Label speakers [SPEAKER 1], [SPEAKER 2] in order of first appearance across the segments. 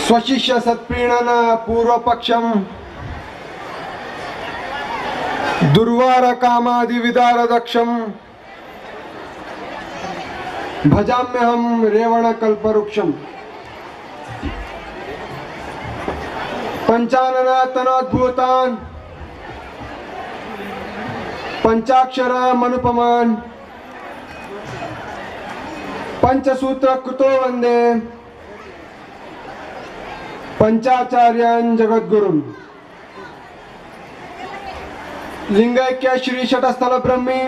[SPEAKER 1] ಸ್ವಶಿಷ್ಯ ಸತ್ಪ್ರೀಣನ ಪೂರ್ವಪಕ್ಷಂ ದುರ್ವಾರ ಕಾಮಾದಿ ವಿದಾರ ದಕ್ಷಂ ಭಜಾಮ್ಯಹಂ ರೇವಣ ಕಲ್ಪವೃಕ್ಷಂ ಪಂಚಾನನ ತನೋದ್ಭೂತಾನ್ ಪಂಚಾಕ್ಷರ ಮನುಪಮಾನ್ ಪಂಚಸೂತ್ರ ಕೃತೋ ವಂದೇ पंचाचार्यान् जगद्गुरुं लिंगैक्य श्री शटस्थल ब्रह्मी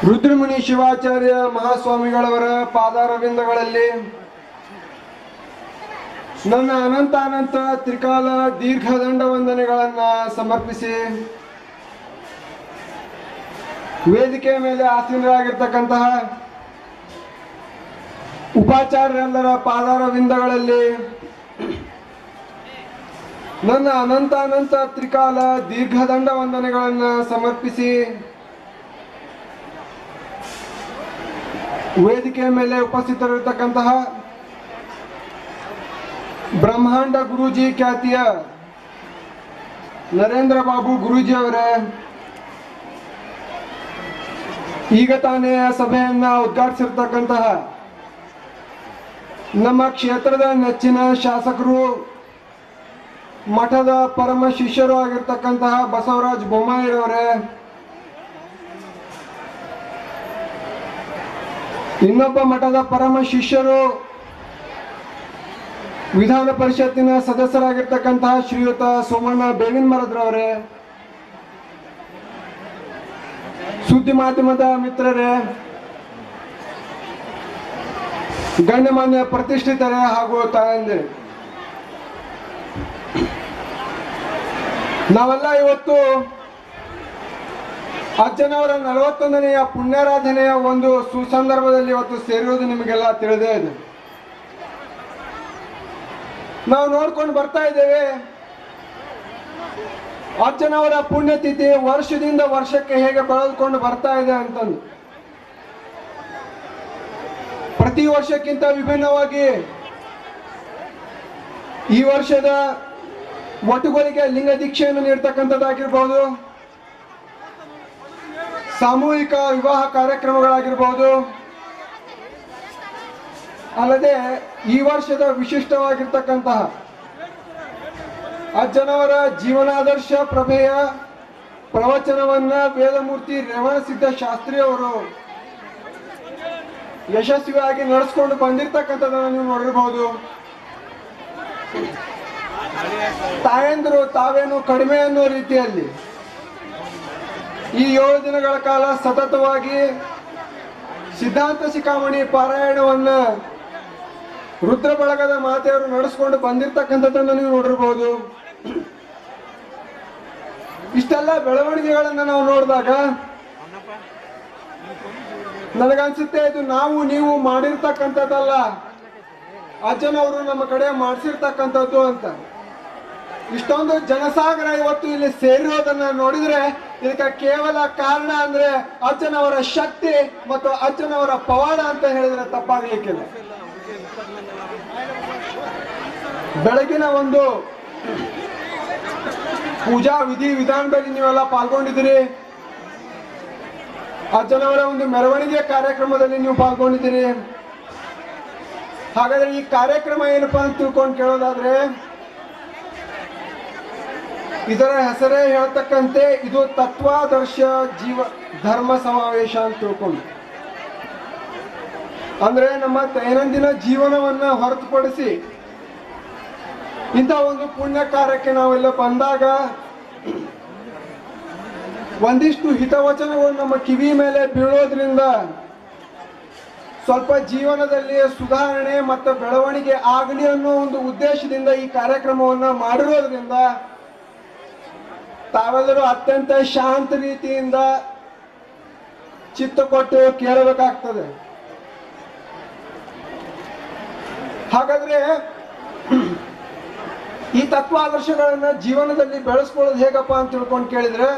[SPEAKER 1] ರುದ್ರಮುನಿ ಶಿವಾಚಾರ್ಯ ಮಹಾಸ್ವಾಮಿಗಳವರ ಪಾದಾರವಿಂದಗಳಲ್ಲಿ ನನ್ನ ಅನಂತ ತ್ರಿಕಾಲ ದೀರ್ಘದಂಡ ವಂದನೆಗಳನ್ನು ಸಮರ್ಪಿಸಿ ವೇದಿಕೆ ಮೇಲೆ ಆಸೀನರಾಗಿರ್ತಕ್ಕಂತಹ ಉಪಾಚಾರ್ಯರೆಲ್ಲರ ಪಾದಾರವಿಂದಗಳಲ್ಲಿ ನನ್ನ ಅನಂತ ತ್ರಿಕಾಲ ದೀರ್ಘದಂಡ ವಂದನೆಗಳನ್ನು ಸಮರ್ಪಿಸಿ ವೇದಿಕೆ ಮೇಲೆ ಉಪಸ್ಥಿತರಿರತಕ್ಕಂತಹ ಬ್ರಹ್ಮಾಂಡ ಗುರೂಜಿ ಖ್ಯಾತಿಯ ನರೇಂದ್ರ ಬಾಬು ಗುರೂಜಿ ಅವರೇ, ಈಗ ತಾನೇ ಸಭೆಯನ್ನ ಉದ್ಘಾಟಿಸಿರ್ತಕ್ಕಂತಹ ನಮ್ಮ ಕ್ಷೇತ್ರದ ನೆಚ್ಚಿನ ಶಾಸಕರು, ಮಠದ ಪರಮ ಶಿಷ್ಯರು ಆಗಿರ್ತಕ್ಕಂತಹ ಬಸವರಾಜ ಬೊಮ್ಮಾಯಿರವರೇ, ಇನ್ನೊಬ್ಬ ಮಠದ ಪರಮ ಶಿಷ್ಯರು ವಿಧಾನ ಪರಿಷತ್ತಿನ ಸದಸ್ಯರಾಗಿರ್ತಕ್ಕಂತಹ ಶ್ರೀಯುತ ಸೋಮಣ್ಣ ಬೇವಿನ ಮರದ್ರವರೇ, ಸುದ್ದಿ ಮಾಧ್ಯಮದ ಮಿತ್ರರೇ, ಗಣ್ಯಮಾನ್ಯ ಪ್ರತಿಷ್ಠಿತರೇ ಹಾಗೂ ತಾಯಂದಿರೇ, ನಾವೆಲ್ಲ ಇವತ್ತು ಅಜ್ಜನವರ 41ನೆಯ ಪುಣ್ಯಾರಾಧನೆಯ ಒಂದು ಸುಸಂದರ್ಭದಲ್ಲಿ ಇವತ್ತು ಸೇರಿರುವುದು ನಿಮಗೆಲ್ಲ ತಿಳಿದೇ ಇದೆ. ನಾವು ನೋಡ್ಕೊಂಡು ಬರ್ತಾ ಇದ್ದೇವೆ, ಅಜ್ಜನವರ ಪುಣ್ಯತಿಥಿ ವರ್ಷದಿಂದ ವರ್ಷಕ್ಕೆ ಹೇಗೆ ಬೆಳೆದುಕೊಂಡು ಬರ್ತಾ ಇದೆ ಅಂತಂದು. ಪ್ರತಿ ವರ್ಷಕ್ಕಿಂತ ವಿಭಿನ್ನವಾಗಿ ಈ ವರ್ಷದ ಒಟ್ಟುಗಳಿಗೆ ಲಿಂಗ ದೀಕ್ಷೆಯನ್ನು ನೀಡ್ತಕ್ಕಂಥದ್ದಾಗಿರ್ಬೋದು, ಸಾಮೂಹಿಕ ವಿವಾಹ ಕಾರ್ಯಕ್ರಮಗಳಾಗಿರ್ಬೋದು, ಅಲ್ಲದೆ ಈ ವರ್ಷದ ವಿಶಿಷ್ಟವಾಗಿರ್ತಕ್ಕಂತಹ ಅಜ್ಜನವರ ಜೀವನಾದರ್ಶ ಪ್ರಭೆಯ ಪ್ರವಚನವನ್ನ ವೇದಮೂರ್ತಿ ರೇವಣಸಿದ್ಧ ಶಾಸ್ತ್ರಿ ಅವರು ಯಶಸ್ವಿಯಾಗಿ ನಡೆಸ್ಕೊಂಡು ಬಂದಿರತಕ್ಕಂಥದ್ದನ್ನು ನೀವು ನೋಡಿರಬಹುದು. ತಾಯಂದಿರು ತಾವೇನು ಕಡಿಮೆ ಅನ್ನೋ ರೀತಿಯಲ್ಲಿ ಈ 7 ದಿನಗಳ ಕಾಲ ಸತತವಾಗಿ ಸಿದ್ಧಾಂತ ಶಿಖಾಮಣಿ ಪಾರಾಯಣವನ್ನ ರುದ್ರ ಬಳಗದ ಮಾತೆಯವರು ನಡೆಸ್ಕೊಂಡು ಬಂದಿರತಕ್ಕಂಥದ್ದನ್ನು ನೀವು ನೋಡಿರಬಹುದು. ಇಷ್ಟೆಲ್ಲ ಬೆಳವಣಿಗೆಗಳನ್ನ ನಾವು ನೋಡಿದಾಗ ನನಗನ್ಸುತ್ತೆ ಇದು ನಾವು ನೀವು ಮಾಡಿರ್ತಕ್ಕಂಥದ್ದಲ್ಲ, ಅಜ್ಜನವರು ನಮ್ಮ ಕಡೆ ಮಾಡಿಸಿರ್ತಕ್ಕಂಥದ್ದು ಅಂತ. ಇಷ್ಟೊಂದು ಜನಸಾಗರ ಇವತ್ತು ಇಲ್ಲಿ ಸೇರಿರೋದನ್ನ ನೋಡಿದ್ರೆ ಇದಕ್ಕೆ ಕೇವಲ ಕಾರಣ ಅಂದ್ರೆ ಅಜ್ಜನವರ ಶಕ್ತಿ ಮತ್ತು ಅಜ್ಜನವರ ಪವಾಡ ಅಂತ ಹೇಳಿದ್ರೆ ತಪ್ಪಾಗ್ಲಿಕ್ಕಿಲ್ಲ. ಬೆಳಗಿನ ಒಂದು ಪೂಜಾ ವಿಧಿ ವಿಧಾನದಲ್ಲಿ ನೀವೆಲ್ಲ ಪಾಲ್ಗೊಂಡಿದ್ದೀರಿ. ಅಜ್ಜನವರ ಒಂದು ಮೆರವಣಿಗೆ ಕಾರ್ಯಕ್ರಮದಲ್ಲಿ ನೀವು ಪಾಲ್ಗೊಂಡಿದ್ದೀರಿ. ಹಾಗಾದ್ರೆ ಈ ಕಾರ್ಯಕ್ರಮ ಏನಪ್ಪಾ ಅಂತ ತಿಳ್ಕೊಂಡು ಕೇಳೋದಾದ್ರೆ, ಇದರ ಹೆಸರೇ ಹೇಳ್ತಕ್ಕಂತೆ ಇದು ತತ್ವಾದರ್ಶ ಜೀವ ಧರ್ಮ ಸಮಾವೇಶ ಅಂತ ತಿಳ್ಕೊಂಡು, ಅಂದ್ರೆ ನಮ್ಮ ದೈನಂದಿನ ಜೀವನವನ್ನ ಹೊರತುಪಡಿಸಿ ಇಂಥ ಒಂದು ಪುಣ್ಯ ಕಾರ್ಯಕ್ಕೆ ನಾವೆಲ್ಲ ಬಂದಾಗ ಒಂದಿಷ್ಟು ಹಿತವಚನಗಳು ನಮ್ಮ ಕಿವಿ ಮೇಲೆ ಬೀಳೋದ್ರಿಂದ ಸ್ವಲ್ಪ ಜೀವನದಲ್ಲಿ ಸುಧಾರಣೆ ಮತ್ತು ಬೆಳವಣಿಗೆ ಆಗಲಿ ಅನ್ನೋ ಒಂದು ಉದ್ದೇಶದಿಂದ ಈ ಕಾರ್ಯಕ್ರಮವನ್ನ ಮಾಡಿರೋದ್ರಿಂದ ತಾವೆಲ್ಲರೂ ಅತ್ಯಂತ ಶಾಂತ ರೀತಿಯಿಂದ ಚಿತ್ತ ಕೊಟ್ಟು ಕೇಳಬೇಕಾಗ್ತದೆ. ಹಾಗಾದ್ರೆ ಈ ತತ್ವಾದರ್ಶಗಳನ್ನ ಜೀವನದಲ್ಲಿ ಬೆಳೆಸ್ಕೊಳ್ಳೋದು ಹೇಗಪ್ಪ ಅಂತ ತಿಳ್ಕೊಂಡು ಕೇಳಿದ್ರೆ,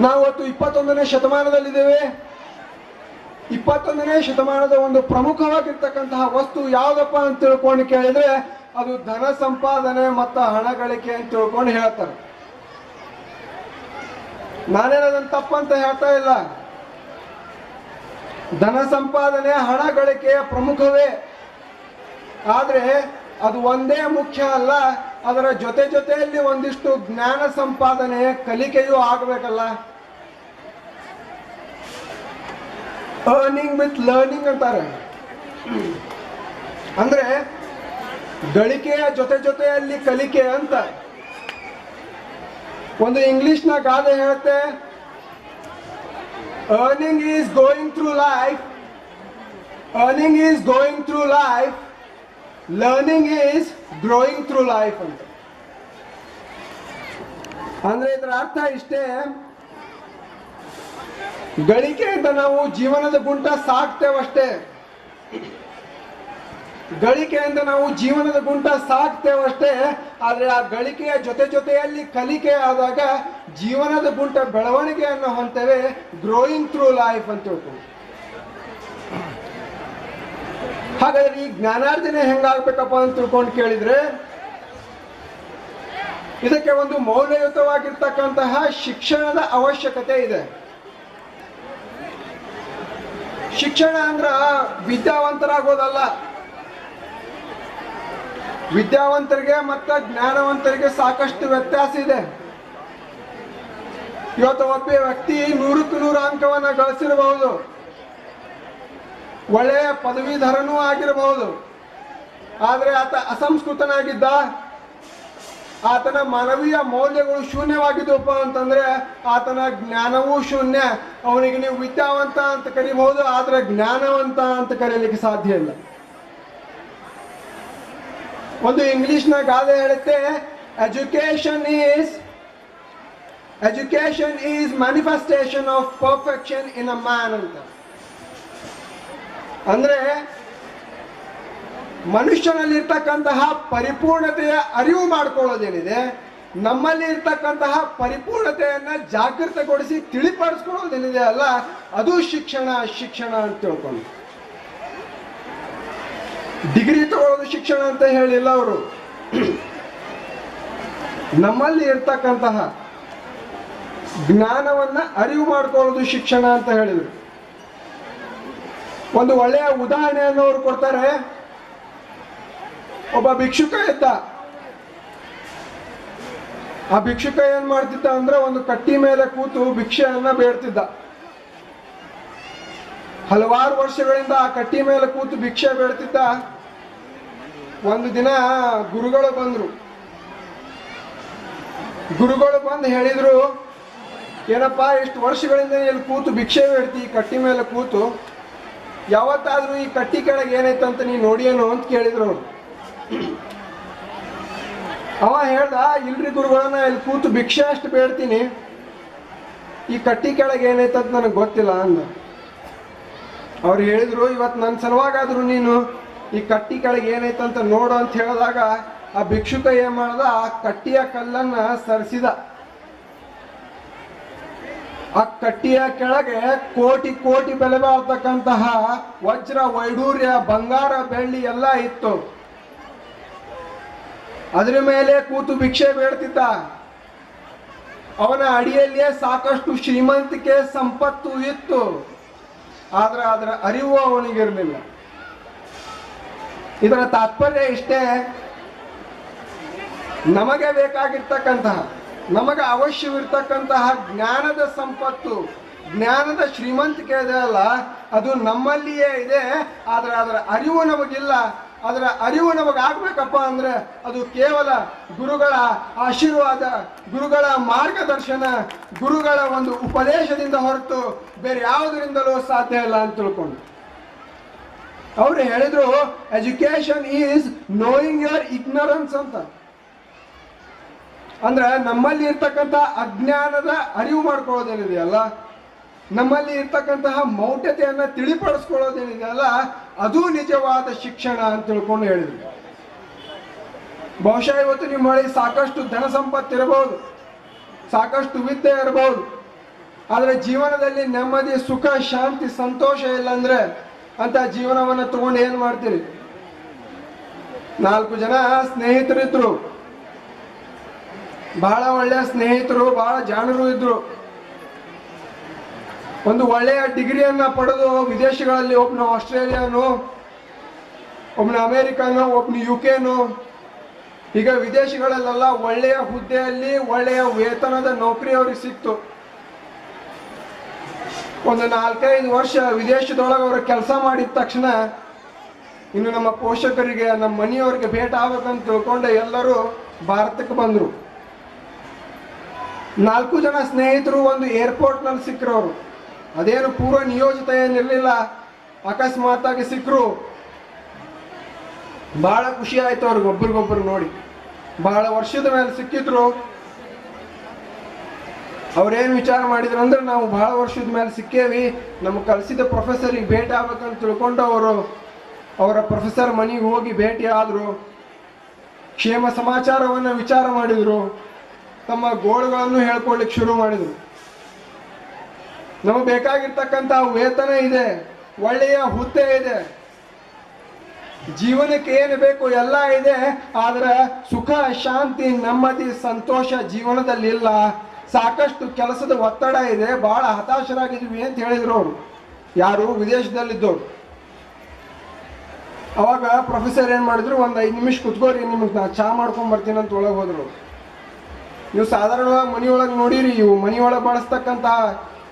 [SPEAKER 1] ನಾವು 21ನೇ ಶತಮಾನದಲ್ಲಿದ್ದೇವೆ. 21ನೇ ಶತಮಾನದ ಒಂದು ಪ್ರಮುಖವಾಗಿರ್ತಕ್ಕಂತಹ ವಸ್ತು ಯಾವುದಪ್ಪ ಅಂತ ತಿಳ್ಕೊಂಡು ಕೇಳಿದ್ರೆ ಅದು ಧನ ಸಂಪಾದನೆ ಮತ್ತು ಹಣ ಗಳಿಕೆ ಅಂತ ತಿಳ್ಕೊಂಡು ಹೇಳ್ತಾರೆ. ನಾನೇನದನ್ನು ತಪ್ಪಂತ ಹೇಳ್ತಾ ಇಲ್ಲ. ಧನ ಸಂಪಾದನೆ ಹಣ ಗಳಿಕೆಯ ಪ್ರಮುಖವೇ, ಆದ್ರೆ ಅದು ಒಂದೇ ಮುಖ್ಯ ಅಲ್ಲ. ಅದರ ಜೊತೆ ಜೊತೆಯಲ್ಲಿ ಒಂದಿಷ್ಟು ಜ್ಞಾನ ಸಂಪಾದನೆ ಕಲಿಕೆಯೂ ಆಗಬೇಕಲ್ಲ. ಅರ್ನಿಂಗ್ ವಿತ್ ಲರ್ನಿಂಗ್ ಅಂತಾರೆ. ಅಂದ್ರೆ ಗಳಿಕೆಯ ಜೊತೆ ಜೊತೆಯಲ್ಲಿ ಕಲಿಕೆ ಅಂತ. ಒಂದು ಇಂಗ್ಲಿಷ್ನ ಗಾದೆ ಹೇಳುತ್ತೆ, earning is going through life, earning is going through life, learning is growing through life ಅಂತ. ಅಂದ್ರೆ ಇದರ ಅರ್ಥ ಇಷ್ಟೇ, ಗಳಿಕೆಯಿಂದ ನಾವು ಜೀವನದ ಗುಂಟ ಸಾಕ್ತೇವಷ್ಟೇ, ಗಳಿಕೆಯಿಂದ ನಾವು ಜೀವನದ ಗುಂಟ ಸಾಕ್ತೇವಷ್ಟೇ. ಆದ್ರೆ ಆ ಗಳಿಕೆಯ ಜೊತೆ ಜೊತೆಯಲ್ಲಿ ಕಲಿಕೆ ಆದಾಗ ಜೀವನದ ಗುಂಟ ಬೆಳವಣಿಗೆಯನ್ನು ಹೊಂತೇವೆ, ಗ್ರೋಯಿಂಗ್ ಥ್ರೂ ಲೈಫ್ ಅಂತ ಹೇಳ್ತೀವಿ. ಹಾಗಾದ್ರೆ ಈ ಜ್ಞಾನಾರ್ಜನೆ ಹೆಂಗಾಗ್ಬೇಕಪ್ಪ ಅಂತ ತಿಳ್ಕೊಂಡು ಕೇಳಿದ್ರೆ, ಇದಕ್ಕೆ ಒಂದು ಮೌಲ್ಯಯುತವಾಗಿರ್ತಕ್ಕಂತಹ ಶಿಕ್ಷಣದ ಅವಶ್ಯಕತೆ ಇದೆ. ಶಿಕ್ಷಣ ಅಂದ್ರ ವಿದ್ಯಾವಂತರಾಗೋದಲ್ಲ. ವಿದ್ಯಾವಂತರಿಗೆ ಮತ್ತು ಜ್ಞಾನವಂತರಿಗೆ ಸಾಕಷ್ಟು ವ್ಯತ್ಯಾಸ ಇದೆ. ಇವತ್ತು ಒಬ್ಬ ವ್ಯಕ್ತಿ 100ಕ್ಕೆ 100 ಅಂಕವನ್ನ ಗಳಿಸಿರಬಹುದು, ಒಳ್ಳೆಯ ಪದವೀಧರನೂ ಆಗಿರಬಹುದು. ಆದರೆ ಆತ ಅಸಂಸ್ಕೃತನಾಗಿದ್ದ, ಆತನ ಮಾನವೀಯ ಮೌಲ್ಯಗಳು ಶೂನ್ಯವಾಗಿದ್ದಪ್ಪ ಅಂತಂದ್ರೆ ಆತನ ಜ್ಞಾನವೂ ಶೂನ್ಯ. ಅವನಿಗೆ ನೀವು ವಿದ್ಯಾವಂತ ಅಂತ ಕರಿಬಹುದು, ಆದ್ರೆ ಜ್ಞಾನವಂತ ಅಂತ ಕರೀಲಿಕ್ಕೆ ಸಾಧ್ಯ ಇಲ್ಲ. ಒಂದು ಇಂಗ್ಲಿಷ್ನ ಗಾದೆ ಹೇಳುತ್ತೆ, education is manifestation of perfection in a man ಅಂತ. ಅಂದ್ರೆ ಮನುಷ್ಯನಲ್ಲಿ ಇರ್ತಕ್ಕಂತಹ ಪರಿಪೂರ್ಣತೆಯ ಅರಿವು ಮಾಡ್ಕೊಳ್ಳೋದೇನಿದೆ, ನಮ್ಮಲ್ಲಿ ಇರ್ತಕ್ಕಂತಹ ಪರಿಪೂರ್ಣತೆಯನ್ನ ಜಾಗೃತಗೊಳಿಸಿ ತಿಳಿಪಡಿಸ್ಕೊಳ್ಳೋದೇನಿದೆ ಅಲ್ಲ, ಅದು ಶಿಕ್ಷಣ ಅಂತ ತಿಳ್ಕೊಂಡು. ಡಿಗ್ರಿ ತಗೊಳ್ಳೋದು ಶಿಕ್ಷಣ ಅಂತ ಹೇಳಿಲ್ಲ ಅವರು. ನಮ್ಮಲ್ಲಿ ಇರ್ತಕ್ಕಂತಹ ಜ್ಞಾನವನ್ನ ಅರಿವು ಮಾಡ್ಕೊಳ್ಳೋದು ಶಿಕ್ಷಣ ಅಂತ ಹೇಳಿದ್ರು. ಒಂದು ಒಳ್ಳೆಯ ಉದಾಹರಣೆಯನ್ನು ಅವರು ಕೊಡ್ತಾರೆ. ಒಬ್ಬ ಭಿಕ್ಷುಕ ಇದ್ದ. ಆ ಭಿಕ್ಷುಕ ಏನ್ ಮಾಡ್ತಿದ್ದ ಅಂದ್ರೆ ಒಂದು ಕಟ್ಟಿ ಮೇಲೆ ಕೂತು ಭಿಕ್ಷೆಯನ್ನ ಬೇಡ್ತಿದ್ದ. ಹಲವಾರು ವರ್ಷಗಳಿಂದ ಆ ಕಟ್ಟಿ ಮೇಲೆ ಕೂತು ಭಿಕ್ಷೆ ಬೇಡ್ತಿದ್ದ. ಒಂದು ದಿನ ಗುರುಗಳು ಬಂದ್ರು. ಗುರುಗಳು ಬಂದು ಹೇಳಿದ್ರು, ಏನಪ್ಪಾ ಇಷ್ಟು ವರ್ಷಗಳಿಂದ ಇಲ್ಲಿ ಕೂತು ಭಿಕ್ಷೆ ಬೇಡ್ತಿ, ಕಟ್ಟಿ ಮೇಲೆ ಕೂತು, ಯಾವತ್ತಾದ್ರೂ ಈ ಕಟ್ಟಿ ಕೆಳಗೆ ಏನೈತಂತ ನೀ ನೋಡಿಯೇನು ಅಂತ ಕೇಳಿದ್ರು ಅವ್ರು. ಅವ ಹೇಳ್ದ, ಇಲ್ರಿ ಗುರುಗಳನ್ನ ಇಲ್ಲಿ ಕೂತು ಭಿಕ್ಷೆ ಅಷ್ಟು ಬೇಡ್ತೀನಿ, ಈ ಕಟ್ಟಿ ಕೆಳಗೆ ಏನೈತಂತ ನನಗೆ ಗೊತ್ತಿಲ್ಲ ಅಂದ. ಅವ್ರು ಹೇಳಿದ್ರು, ಇವತ್ತು ನನ್ನ ಸಲುವಾಗಾದ್ರೂ ನೀನು ಈ ಕಟ್ಟಿ ಕೆಳಗೆ ಏನೈತಂತ ನೋಡು ಅಂತ ಹೇಳಿದಾಗ ಆ ಭಿಕ್ಷುಕ ಏನ್ ಮಾಡ್ದ, ಆ ಕಟ್ಟಿಯ ಕಲ್ಲನ್ನ ಸರಿಸಿದ. ಆ ಕಟ್ಟಿಯ ಕೆಳಗೆ ಕೋಟಿ ಕೋಟಿ ಬೆಲೆ ಬಾಳ್ತಕ್ಕಂತಹ ವಜ್ರ ವೈಡೂರ್ಯ ಬಂಗಾರ ಬೆಳ್ಳಿ ಎಲ್ಲ ಇತ್ತು. ಅದ್ರ ಮೇಲೆ ಕೂತು ಭಿಕ್ಷೆ ಬೇಡ್ತಿದ್ದ. ಅವನ ಅಡಿಯಲ್ಲಿಯೇ ಸಾಕಷ್ಟು ಶ್ರೀಮಂತಿಕೆ ಸಂಪತ್ತು ಇತ್ತು, ಆದ್ರೆ ಅದರ ಅರಿವು ಅವನಿಗಿರಲಿಲ್ಲ. ಇದರ ತಾತ್ಪರ್ಯ ಇಷ್ಟೇ, ನಮಗೆ ಬೇಕಾಗಿರ್ತಕ್ಕಂತಹ, ನಮಗೆ ಅವಶ್ಯವಿರ್ತಕ್ಕಂತಹ ಜ್ಞಾನದ ಸಂಪತ್ತು, ಜ್ಞಾನದ ಶ್ರೀಮಂತಿಕೆ ಇದೆ ಅಲ್ಲ, ಅದು ನಮ್ಮಲ್ಲಿಯೇ ಇದೆ. ಆದ್ರೆ ಅದರ ಅರಿವು ನಮಗಿಲ್ಲ. ಅದರ ಅರಿವು ನಮಗಾಗಬೇಕಪ್ಪ ಅಂದ್ರೆ ಅದು ಕೇವಲ ಗುರುಗಳ ಆಶೀರ್ವಾದ, ಗುರುಗಳ ಮಾರ್ಗದರ್ಶನ, ಗುರುಗಳ ಒಂದು ಉಪದೇಶದಿಂದ ಹೊರತು ಬೇರೆ ಯಾವುದರಿಂದಲೂ ಸಾಧ್ಯ ಇಲ್ಲ ಅಂತ ತಿಳ್ಕೊಂಡು ಅವರು ಹೇಳಿದ್ರು, education is knowing your ignorance ಅಂತ. ಅಂದ್ರೆ ನಮ್ಮಲ್ಲಿ ಇರ್ತಕ್ಕಂಥ ಅಜ್ಞಾನದ ಅರಿವು ಮಾಡ್ಕೊಳ್ಳೋದೇನಿದೆಯಲ್ಲ, ನಮ್ಮಲ್ಲಿ ಇರ್ತಕ್ಕಂತಹ ಮೌಢ್ಯತೆಯನ್ನ ತಿಳಿಪಡಿಸ್ಕೊಳ್ಳೋದೇನಿದೆಯಲ್ಲ, ಅದು ನಿಜವಾದ ಶಿಕ್ಷಣ ಅಂತ ತಿಳ್ಕೊಂಡು ಹೇಳಿದ್ರು. ಬಹುಶಃ ಇವತ್ತು ನಿಮ್ಮ ಬಳಿ ಸಾಕಷ್ಟು ಧನ ಸಂಪತ್ತು ಇರಬಹುದು, ಸಾಕಷ್ಟು ವಿದ್ಯೆ ಇರಬಹುದು, ಆದರೆ ಜೀವನದಲ್ಲಿ ನೆಮ್ಮದಿ, ಸುಖ, ಶಾಂತಿ, ಸಂತೋಷ ಇಲ್ಲ ಅಂದ್ರೆ ಅಂತ ಜೀವನವನ್ನು ತಗೊಂಡು ಏನ್ ಮಾಡ್ತೀರಿ? 4 ಜನ ಸ್ನೇಹಿತರಿದ್ರು, ಬಹಳ ಒಳ್ಳೆಯ ಸ್ನೇಹಿತರು, ಬಹಳ ಜಾಣರು ಇದ್ರು. ಒಂದು ಒಳ್ಳೆಯ ಡಿಗ್ರಿಯನ್ನ ಪಡೆದು ವಿದೇಶಗಳಲ್ಲಿ ಒಬ್ನ ಆಸ್ಟ್ರೇಲಿಯಾನು, ಒಬ್ನ ಅಮೇರಿಕಾನು, ಒಬ್ನ UK ಈಗ ವಿದೇಶಗಳಲ್ಲೆಲ್ಲ ಒಳ್ಳೆಯ ಹುದ್ದೆಯಲ್ಲಿ ಒಳ್ಳೆಯ ವೇತನದ ನೌಕರಿ ಅವ್ರಿಗೆ ಸಿಕ್ತು. ಒಂದು 4-5 ವರ್ಷ ವಿದೇಶದೊಳಗೆ ಅವರು ಕೆಲಸ ಮಾಡಿದ ತಕ್ಷಣ ಇನ್ನು ನಮ್ಮ ಪೋಷಕರಿಗೆ, ನಮ್ಮ ಮನೆಯವರಿಗೆ ಭೇಟಿ ಆಗ್ಬೇಕಂತ ತಿಳ್ಕೊಂಡು ಎಲ್ಲರೂ ಭಾರತಕ್ಕೆ ಬಂದರು. 4 ಜನ ಸ್ನೇಹಿತರು ಒಂದು ಏರ್ಪೋರ್ಟ್ನಲ್ಲಿ ಸಿಕ್ಕರು. ಅವರು ಅದೇನು ಪೂರ್ವ ನಿಯೋಜಿತ ಏನಿರಲಿಲ್ಲ, ಅಕಸ್ಮಾತ್ ಆಗಿ ಸಿಕ್ಕರು. ಬಹಳ ಖುಷಿ ಆಯ್ತು ಅವ್ರಿಗೆ ಒಬ್ರಿಗೊಬ್ರು ನೋಡಿ. ಬಹಳ ವರ್ಷದ ಮೇಲೆ ಸಿಕ್ಕಿದ್ರು. ಅವ್ರೇನು ವಿಚಾರ ಮಾಡಿದ್ರು ಅಂದ್ರೆ, ನಾವು ಬಹಳ ವರ್ಷದ ಮೇಲೆ ಸಿಕ್ಕೇವಿ, ನಮ್ಗೆ ಕಲಿಸಿದ ಪ್ರೊಫೆಸರಿಗೆ ಭೇಟಿ ಆಗ್ಬೇಕಂತ ತಿಳ್ಕೊಂಡು ಅವರ ಪ್ರೊಫೆಸರ್ ಮನೆಗೆ ಹೋಗಿ ಭೇಟಿ ಆದರು. ಕ್ಷೇಮ ಸಮಾಚಾರವನ್ನು ವಿಚಾರ ಮಾಡಿದರು. ತಮ್ಮ ಗೋಳುಗಳನ್ನು ಹೇಳ್ಕೊಳ್ಳಿಕ್ಕೆ ಶುರು ಮಾಡಿದರು. ನಮಗೆ ಬೇಕಾಗಿರ್ತಕ್ಕಂಥ ವೇತನ ಇದೆ, ಒಳ್ಳೆಯ ಹುದ್ದೆ ಇದೆ, ಜೀವನಕ್ಕೆ ಏನು ಬೇಕು ಎಲ್ಲ ಇದೆ, ಆದ್ರೆ ಸುಖ, ಶಾಂತಿ, ನೆಮ್ಮದಿ, ಸಂತೋಷ ಜೀವನದಲ್ಲಿ ಇಲ್ಲ. ಸಾಕಷ್ಟು ಕೆಲಸದ ಒತ್ತಡ ಇದೆ, ಬಹಳ ಹತಾಶರಾಗಿದ್ವಿ ಅಂತ ಹೇಳಿದ್ರು ಅವರು. ಯಾರು? ವಿದೇಶದಲ್ಲಿದ್ದವರು. ಅವಾಗ ಪ್ರೊಫೆಸರ್ ಏನ್ ಮಾಡಿದ್ರು, ಒಂದು 5 ನಿಮಿಷ ಕುತ್ಕೋರಿ, ನಿಮಗೆ ನಾ ಚಾ ಮಾಡ್ಕೊಂಡ್ ಬರ್ತೀನಿ ಅಂತ ಒಳಗೆ ಹೋದ್ರು. ನೀವು ಸಾಧಾರಣವಾಗಿ ಮನೆಯೊಳಗೆ ನೋಡಿರಿ, ಇವು ಮನೆಯೊಳಗೆ ಬಳಸ್ತಕ್ಕಂಥ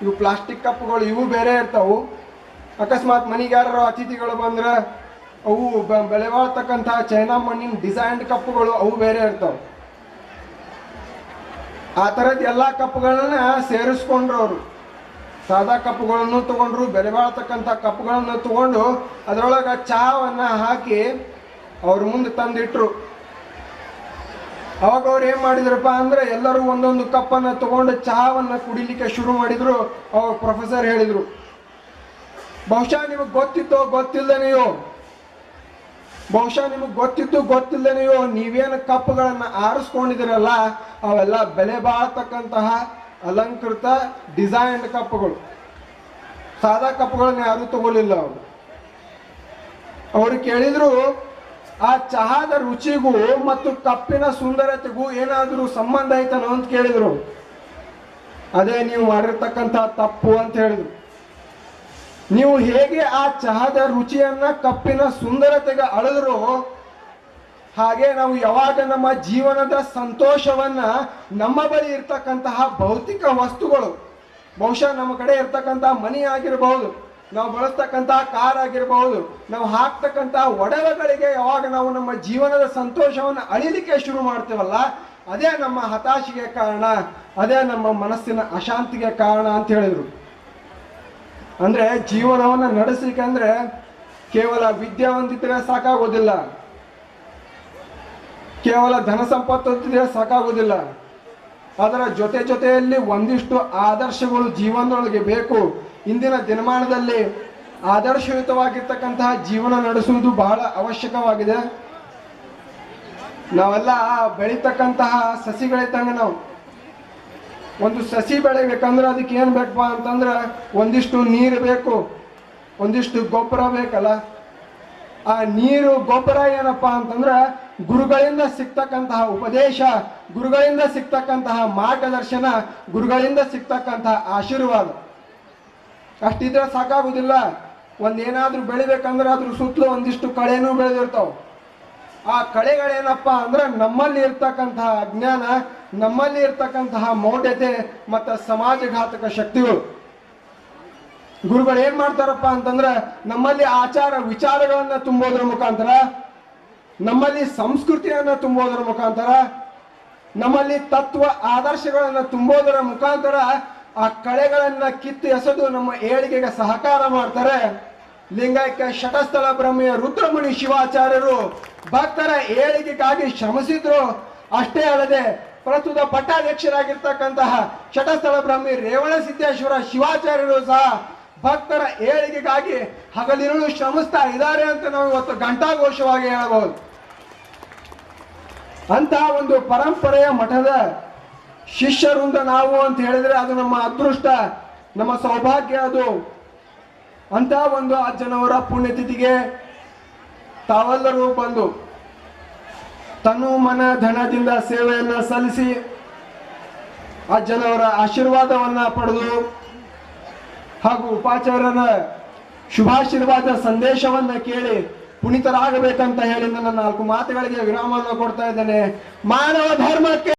[SPEAKER 1] ಇವು ಪ್ಲಾಸ್ಟಿಕ್ ಕಪ್ಗಳು ಇವು ಬೇರೆ ಇರ್ತಾವು. ಅಕಸ್ಮಾತ್ ಮನೆಗೆ ಯಾರು ಅತಿಥಿಗಳು ಬಂದ್ರೆ ಅವು ಬೆಲೆ ಬಾಳ್ತಕ್ಕಂಥ ಚೈನಾ ಮಣ್ಣಿನ ಡಿಸೈನ್ಡ್ ಕಪ್ಪುಗಳು ಅವು ಬೇರೆ ಇರ್ತಾವೆ. ಆ ಥರದ್ದು ಎಲ್ಲ ಕಪ್ಪುಗಳನ್ನ ಸೇರಿಸ್ಕೊಂಡ್ರು ಅವರು. ಸಾದಾ ಕಪ್ಪುಗಳನ್ನು ತಗೊಂಡ್ರು, ಬೆಲೆ ಬಾಳ್ತಕ್ಕಂಥ ಕಪ್ಪುಗಳನ್ನು ತಗೊಂಡು ಅದರೊಳಗೆ ಚಹಾವನ್ನು ಹಾಕಿ ಅವ್ರ ಮುಂದೆ ತಂದಿಟ್ರು. ಅವಾಗ ಅವ್ರು ಏನು ಮಾಡಿದ್ರಪ್ಪ ಅಂದ್ರೆ, ಎಲ್ಲರೂ ಒಂದೊಂದು ಕಪ್ಪನ್ನು ತಗೊಂಡು ಚಹಾವನ್ನು ಕುಡಿಲಿಕ್ಕೆ ಶುರು ಮಾಡಿದ್ರು. ಅವಾಗ ಪ್ರೊಫೆಸರ್ ಹೇಳಿದರು, ಬಹುಶಃ ನಿಮಗೆ ಗೊತ್ತಿಲ್ಲದೇನೆಯೋ ನೀವೇನು ಕಪ್ಪುಗಳನ್ನು ಆರಿಸ್ಕೊಂಡಿದ್ದೀರಲ್ಲ ಅವೆಲ್ಲ ಬೆಲೆ ಬಾಳ್ತಕ್ಕಂತಹ ಅಲಂಕೃತ ಡಿಸೈನ್ಡ್ ಕಪ್ಪುಗಳು. ಸಾದಾ ಕಪ್ಪುಗಳನ್ನ ಯಾರೂ ತಗೊಳ್ಳಿಲ್ಲ ಅವರು. ಅವರು ಕೇಳಿದ್ರು, ಆ ಚಹಾದ ರುಚಿಗೂ ಮತ್ತು ಕಪ್ಪಿನ ಸುಂದರತೆಗೂ ಏನಾದರೂ ಸಂಬಂಧ ಐತನೋ ಅಂತ ಕೇಳಿದ್ರು. ಅದೇ ನೀವು ಮಾಡಿರ್ತಕ್ಕಂಥ ತಪ್ಪು ಅಂತ ಹೇಳಿದ್ರು. ನೀವು ಹೇಗೆ ಆ ಚಹಾದ ರುಚಿಯನ್ನ ಕಪ್ಪಿನ ಸುಂದರತೆಗೆ ಅಳೆದ್ರು, ಹಾಗೆ ನಾವು ಯಾವಾಗ ನಮ್ಮ ಜೀವನದ ಸಂತೋಷವನ್ನ ನಮ್ಮ ಬಳಿ ಇರ್ತಕ್ಕಂತಹ ಭೌತಿಕ ವಸ್ತುಗಳು, ಬಹುಶಃ ನಮ್ಮ ಕಡೆ ಇರ್ತಕ್ಕಂಥ ಮನಿ ಆಗಿರಬಹುದು, ನಾವು ಬಳಸ್ತಕ್ಕಂಥ ಕಾರ್ ಆಗಿರಬಹುದು, ನಾವು ಹಾಕ್ತಕ್ಕಂಥ ಒಡವೆಗಳಿಗೆ ಯಾವಾಗ ನಾವು ನಮ್ಮ ಜೀವನದ ಸಂತೋಷವನ್ನು ಅಳಿಲಿಕ್ಕೆ ಶುರು ಮಾಡ್ತೇವಲ್ಲ, ಅದೇ ನಮ್ಮ ಹತಾಶೆಗೆ ಕಾರಣ, ಅದೇ ನಮ್ಮ ಮನಸ್ಸಿನ ಅಶಾಂತಿಗೆ ಕಾರಣ ಅಂತ ಹೇಳಿದ್ರು. ಅಂದ್ರೆ ಜೀವನವನ್ನು ನಡೆಸಲಿಕ್ಕೆ ಅಂದ್ರೆ ಕೇವಲ ವಿದ್ಯೆ ಹೊಂದಿದ್ರೆ ಸಾಕಾಗೋದಿಲ್ಲ, ಕೇವಲ ಧನ ಸಂಪತ್ತು ಹೊಂದಿದ್ರೆ ಸಾಕಾಗೋದಿಲ್ಲ. ಅದರ ಜೊತೆಯಲ್ಲಿ ಒಂದಿಷ್ಟು ಆದರ್ಶಗಳು ಜೀವನದೊಳಗೆ ಬೇಕು. ಇಂದಿನ ದಿನಮಾನದಲ್ಲಿ ಆದರ್ಶಯುತವಾಗಿರ್ತಕ್ಕಂತಹ ಜೀವನ ನಡೆಸುವುದು ಬಹಳ ಅವಶ್ಯಕವಾಗಿದೆ. ನಾವೆಲ್ಲ ಬೆಳೀತಕ್ಕಂತಹ ಸಸಿಗಳಿದ್ದಂಗೆ, ನಾವು ಒಂದು ಸಸಿ ಬೆಳಿಬೇಕಂದ್ರೆ ಅದಕ್ಕೆ ಏನು ಬೇಕಪ್ಪ ಅಂತಂದ್ರೆ ಒಂದಿಷ್ಟು ನೀರು ಬೇಕು, ಒಂದಿಷ್ಟು ಗೊಬ್ಬರ ಬೇಕಲ್ಲ. ಆ ನೀರು ಗೊಬ್ಬರ ಏನಪ್ಪ ಅಂತಂದ್ರೆ ಗುರುಗಳಿಂದ ಸಿಗ್ತಕ್ಕಂತಹ ಉಪದೇಶ, ಗುರುಗಳಿಂದ ಸಿಗ್ತಕ್ಕಂತಹ ಮಾರ್ಗದರ್ಶನ, ಗುರುಗಳಿಂದ ಸಿಗ್ತಕ್ಕಂತಹ ಆಶೀರ್ವಾದ. ಅಷ್ಟಿದ್ರೆ ಸಾಕಾಗುದಿಲ್ಲ. ಒಂದೇನಾದ್ರೂ ಬೆಳಿಬೇಕಂದ್ರೆ ಅದ್ರ ಸುತ್ತಲೂ ಒಂದಿಷ್ಟು ಕಳೆನೂ ಬೆಳೆದಿರ್ತಾವೆ. ಆ ಕಳೆಗಳೇನಪ್ಪ ಅಂದ್ರೆ ನಮ್ಮಲ್ಲಿ ಇರ್ತಕ್ಕಂತಹ ಅಜ್ಞಾನ, ನಮ್ಮಲ್ಲಿ ಇರ್ತಕ್ಕಂತಹ ಮೌಢ್ಯತೆ ಮತ್ತು ಸಮಾಜಘಾತಕ ಶಕ್ತಿಗಳು. ಗುರುಗಳು ಏನ್ ಮಾಡ್ತಾರಪ್ಪ ಅಂತಂದ್ರೆ ನಮ್ಮಲ್ಲಿ ಆಚಾರ ವಿಚಾರಗಳನ್ನ ತುಂಬೋದ್ರ ಮುಖಾಂತರ, ನಮ್ಮಲ್ಲಿ ಸಂಸ್ಕೃತಿಯನ್ನ ತುಂಬೋದ್ರ ಮುಖಾಂತರ, ನಮ್ಮಲ್ಲಿ ತತ್ವ ಆದರ್ಶಗಳನ್ನ ತುಂಬೋದರ ಮುಖಾಂತರ ಆ ಕಳೆಗಳನ್ನ ಕಿತ್ತು ಎಸೆದು ನಮ್ಮ ಏಳಿಗೆಗೆ ಸಹಕಾರ ಮಾಡ್ತಾರೆ. ಲಿಂಗೈಕ್ಯ ಶಟಸ್ಥಳ ಬ್ರಹ್ಮೆಯ ರುದ್ರಮುನಿ ಶಿವಾಚಾರ್ಯರು ಭಕ್ತರ ಏಳಿಗೆಗಾಗಿ ಶ್ರಮಿಸಿದ್ರು. ಅಷ್ಟೇ ಅಲ್ಲದೆ ಪ್ರಸ್ತುತ ಪಟ್ಟಾಧ್ಯಕ್ಷರಾಗಿರ್ತಕ್ಕಂತಹ ಶಟಸ್ಥಳ ಬ್ರಹ್ಮಿ ರೇವಣ ಸಿದ್ದೇಶ್ವರ ಶಿವಾಚಾರ್ಯರು ಸಹ ಭಕ್ತರ ಏಳಿಗೆಗಾಗಿ ಹಗಲಿರುಳು ಶ್ರಮಿಸ್ತಾ ಇದ್ದಾರೆ ಅಂತ ನಾವು ಇವತ್ತು ಘಂಟಾಘೋಷವಾಗಿ ಹೇಳಬಹುದು. ಅಂತಹ ಒಂದು ಪರಂಪರೆಯ ಮಠದ ಶಿಷ್ಯರಿಂದ ನಾವು ಅಂತ ಹೇಳಿದ್ರೆ ಅದು ನಮ್ಮ ಅದೃಷ್ಟ. ನಮ್ಮ ಸೌಭಾಗ್ಯ ಅದು. ಅಂತ ಒಂದು ಅಜ್ಜನವರ ಪುಣ್ಯತಿಥಿಗೆ ತಾವೆಲ್ಲರೂ ಬಂದು ತನು ಮನ ಧನದಿಂದ ಸೇವೆಯನ್ನ ಸಲ್ಲಿಸಿ ಅಜ್ಜನವರ ಆಶೀರ್ವಾದವನ್ನ ಪಡೆದು ಹಾಗೂ ಉಪಾಚಾರ್ಯರ ಶುಭಾಶೀರ್ವಾದ ಸಂದೇಶವನ್ನ ಕೇಳಿ ಪುನೀತರಾಗಬೇಕಂತ ಹೇಳಿ ನನ್ನ 4 ಮಾತುಗಳಿಗೆ ವಿರಾಮವನ್ನು ಕೊಡ್ತಾ ಇದ್ದೇನೆ. ಮಾನವ ಧರ್ಮಕ್ಕೆ